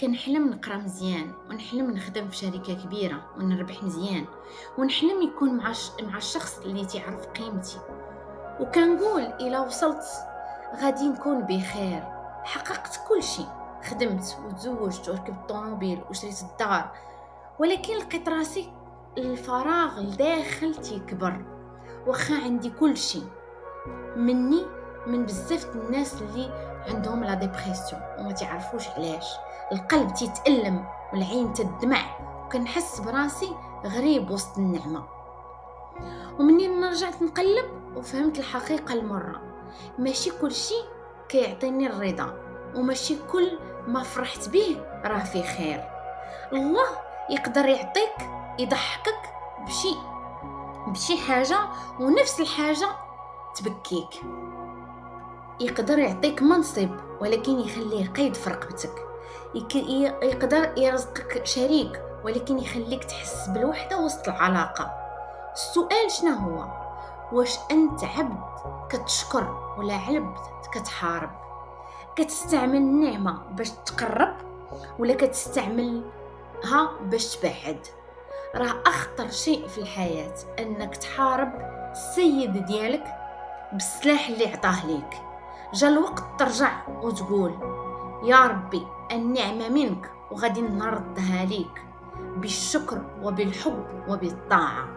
كنحلم نقرا مزيان ونحلم نخدم في شركة كبيرة ونربح مزيان ونحلم يكون مع الشخص اللي تعرف قيمتي. وكنقول إلا وصلت غادي نكون بخير. حققت كل شيء، خدمت وتزوجت وركبت الطوموبيل وشريت الدار، ولكن لقيت راسي الفراغ الداخل تيكبر. واخا عندي كل شيء مني من بزاف الناس اللي عندهم لا ديبرسيون وما تعرفوش علاش. القلب تيتألم والعين تدمع، وكنحس براسي غريب وسط النعمة. ومنين رجعت نقلب وفهمت الحقيقة المرة، ماشي كل شيء كيعطيني الرضا، وماشي كل ما فرحت به راه في خير. الله يقدر يعطيك، يضحكك بشي حاجة، ونفس الحاجة تبكيك. يقدر يعطيك منصب ولكن يخليه قيد في رقبتك. يقدر يرزقك شريك ولكن يخليك تحس بالوحدة وسط العلاقة. السؤال شنو هو؟ واش أنت عبد كتشكر ولا عبد كتحارب؟ كتستعمل النعمة باش تقرب ولا كتستعملها باش تبعد؟ راه أخطر شيء في الحياة أنك تحارب السيد ديالك بالسلاح اللي عطاه ليك. جا الوقت ترجع وتقول يا ربي النعمة منك وغادي نردها ليك بالشكر وبالحب وبالطاعة.